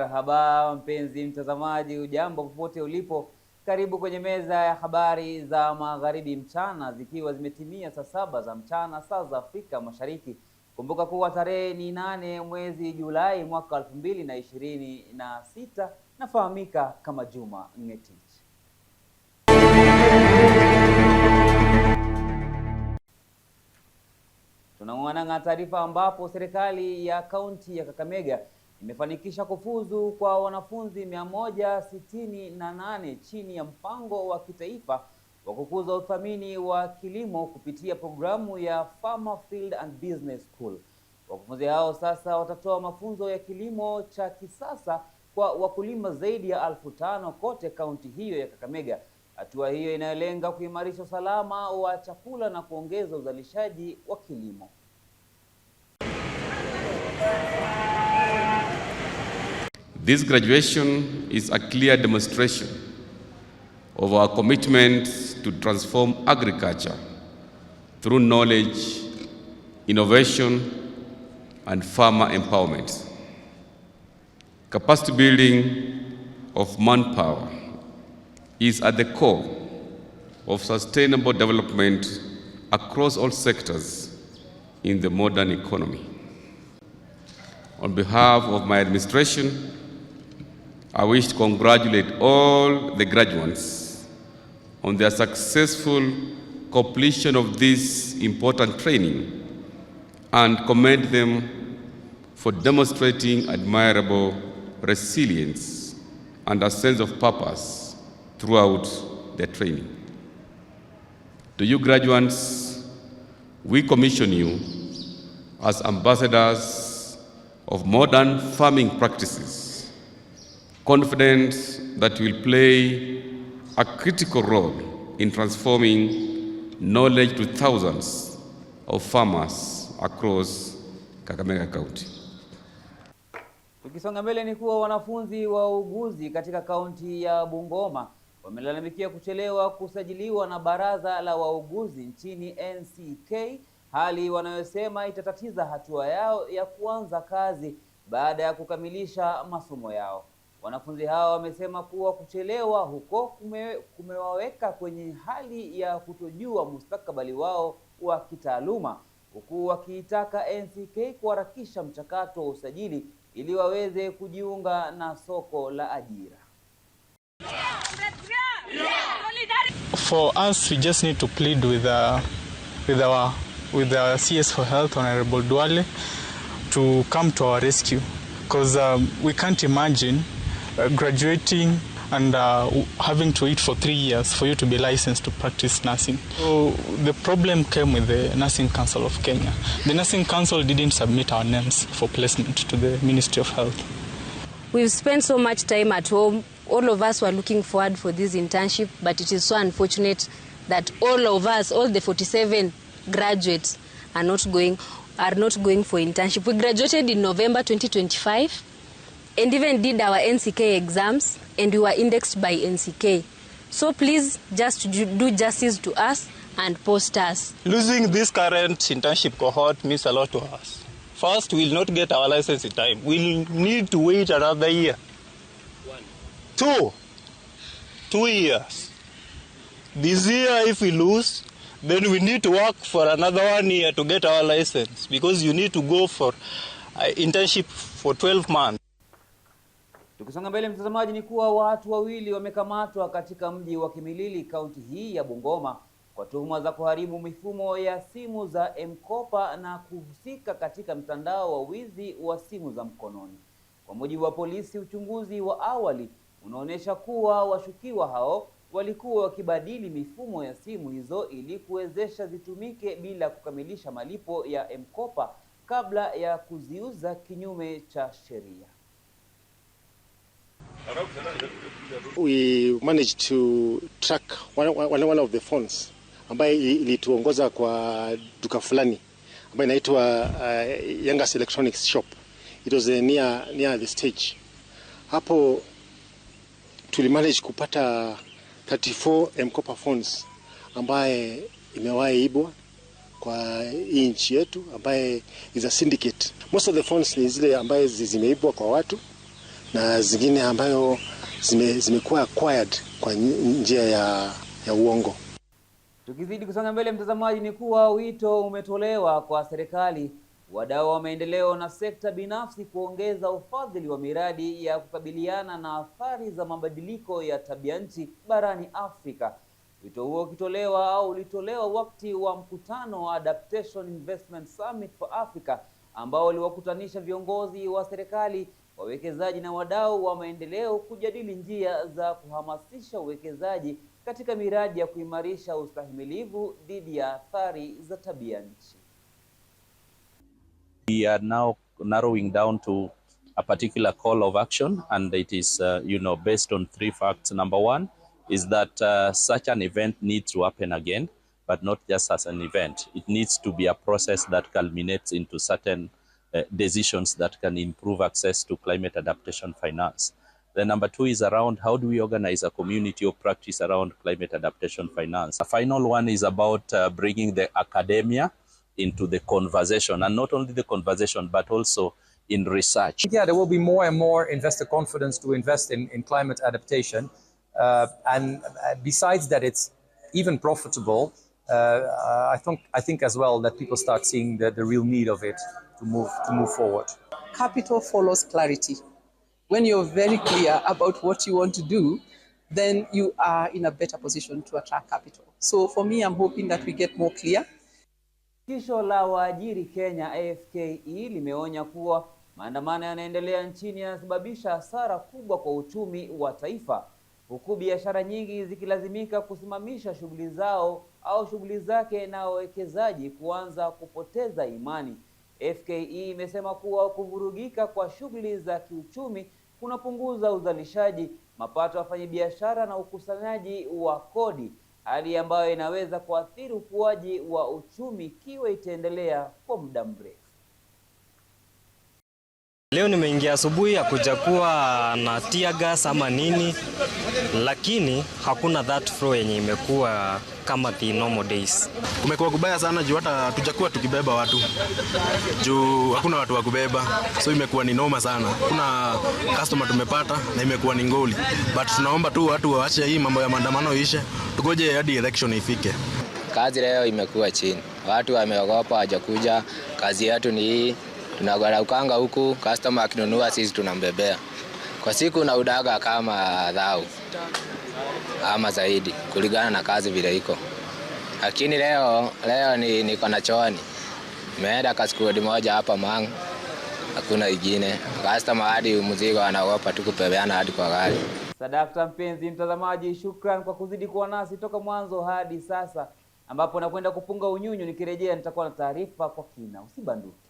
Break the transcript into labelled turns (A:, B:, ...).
A: Marhaba mpenzi mtazamaji, ujambo popote ulipo, karibu kwenye meza ya habari za magharibi mchana, zikiwa zimetimia saa 7 za mchana saa za Afrika Mashariki. Kumbuka kuwa tarehe ni 8 mwezi Julai mwaka 2026, nafahamika kama Juma Ngetich. Tunaangalia taarifa ambapo serikali ya kaunti ya Kakamega imefanikisha kufuzu kwa wanafunzi 168 chini ya mpango wa kitaifa wa kukuza uthamini wa kilimo kupitia programu ya Farmer Field and Business School. Wakufunzi hao sasa watatoa mafunzo ya kilimo cha kisasa kwa wakulima zaidi ya 5,000 kote kaunti hiyo ya Kakamega. Hatua hiyo inalenga kuimarisha usalama wa chakula na kuongeza uzalishaji wa kilimo.
B: This graduation is a clear demonstration of our commitment to transform agriculture through knowledge, innovation, and farmer empowerment. Capacity building of manpower is at the core of sustainable development across all sectors in the modern economy. On behalf of my administration, I wish to congratulate all the graduates on their successful completion of this important training and commend them for demonstrating admirable resilience and a sense of purpose throughout their training. To you graduates, we commission you as ambassadors of modern farming practices, confident that you will play a critical role in transforming knowledge to thousands of farmers across Kakamega County.
A: Tukisonga mbele ni kuwa wanafunzi wa uuguzi katika kaunti ya Bungoma wamelalamikia kuchelewa kusajiliwa na baraza la wauguzi nchini NCK, hali wanayosema itatatiza hatua yao ya kuanza kazi baada ya kukamilisha masomo yao. Wanafunzi hao wamesema kuwa kuchelewa huko kumewaweka kwenye hali ya kutojua mustakabali wao wa kitaaluma, huku wakiitaka NCK kuharakisha mchakato wa usajili ili waweze kujiunga na soko la ajira.
C: For us, we just need to plead with the CS for Health, Honorable Duale, to come to our rescue, because we can't imagine graduating and having to wait for 3 years for you to be licensed to practice nursing. So the problem came with the Nursing Council of Kenya. The Nursing Council didn't submit our names for placement to the Ministry of Health.
D: We've spent so much time at home. All of us were looking forward for this internship, but it is so unfortunate that all of us, all the 47 graduates, are not going for internship. We graduated in November 2025 and even did our NCK exams, and we were indexed by NCK. So please just do justice to us and post us.
E: Losing this current internship cohort means a lot to us. First, we will not get our license in time. We will need to wait another year. 2 years. This year, if we lose, then we need to work for another 1 year to get our license, because you need to go for internship for 12 months.
A: Tukisonga mbele mtazamaji, ni kuwa watu wawili wamekamatwa katika mji wa Kimilili, kaunti hii ya Bungoma, kwa tuhuma za kuharibu mifumo ya simu za M-Kopa na kuhusika katika mtandao wa wizi wa simu za mkononi. Kwa mujibu wa polisi, uchunguzi wa awali unaonyesha kuwa washukiwa hao walikuwa wakibadili mifumo ya simu hizo ili kuwezesha zitumike bila kukamilisha malipo ya M-Kopa kabla ya kuziuza kinyume cha sheria.
F: We managed to track one of the phones ambaye ilituongoza kwa duka fulani ambaye inaitwa Youngest Electronics Shop. It was near the stage. Hapo tulimanage kupata 34 M-Kopa phones ambaye imewahi ibwa kwa hii nchi yetu, ambaye is a syndicate. Most of the phones ni zile ambaye zimeibwa kwa watu na zingine ambayo zimekuwa acquired kwa njia ya uongo.
A: Tukizidi kusonga mbele, mtazamaji, ni kuwa wito umetolewa kwa serikali, wadau wa maendeleo na sekta binafsi kuongeza ufadhili wa miradi ya kukabiliana na athari za mabadiliko ya tabianchi barani Afrika. Wito huo ulitolewa wakati wa mkutano wa Adaptation Investment Summit for Africa ambao uliwakutanisha viongozi wa serikali, wawekezaji na wadau wa maendeleo kujadili njia za kuhamasisha uwekezaji katika miradi ya kuimarisha ustahimilivu dhidi ya athari za tabianchi.
G: We are now narrowing down to a particular call of action, and it is based on 3 facts. Number 1 is that such an event needs to happen again, but not just as an event. It needs to be a process that culminates into certain decisions that can improve access to climate adaptation finance. Then number 2 is around how do we organize a community of practice around climate adaptation finance. The final one is about bringing the academia into the conversation, and not only the conversation, but also in research.
H: Yeah, there will be more and more investor confidence to invest in climate adaptation. And besides that, it's even profitable. I think as well that people start seeing the real need of it to move forward.
I: Capital follows clarity. When you're very clear about what you want to do, then you are in a better position to attract capital. So for me, I'm hoping that we get more clear.
A: Shirikisho la waajiri Kenya AFKE limeonya kuwa maandamano yanaendelea nchini yanasababisha hasara kubwa kwa uchumi wa taifa, huku biashara nyingi zikilazimika kusimamisha shughuli zao au shughuli zake na wawekezaji kuanza kupoteza imani. AFKE imesema kuwa kuvurugika kwa shughuli za kiuchumi kunapunguza uzalishaji, mapato ya wafanyabiashara na ukusanyaji wa kodi, hali ambayo inaweza kuathiri ukuaji wa uchumi ikiwa itaendelea kwa muda mrefu.
J: Leo nimeingia asubuhi ya kuja kuwa na tear gas ama nini, lakini hakuna that flow yenye imekuwa kama the normal days.
K: Kumekuwa kubaya sana juu hata hatujakuwa tukibeba watu. Juu hakuna watu wa kubeba. So imekuwa ni noma sana. Kuna customer tumepata na imekuwa ni ngoli. But tunaomba tu watu waache hii mambo ya maandamano ishe. Tugoje hadi election ifike.
L: Kazi leo imekuwa chini. Watu wameogopa hawajakuja. Kazi yetu ni hii. Tunagara ukanga huku, customer akinunua sisi tunambebea. Kwa siku na udaga kama 1000 ama zaidi kulingana na kazi vile iko. Lakini leo niko na chooni. Nimeenda kasikuodi moja hapa Mangu. Hakuna ingine. Customer hadi mzigo anaogopa tu kupebeana hadi kwa gari.
A: Sadakta mpenzi mtazamaji, shukran kwa kuzidi kuwa nasi toka mwanzo hadi sasa, ambapo nakwenda kupunga unyunyu. Nikirejea nitakuwa na taarifa kwa kina. Usibanduke.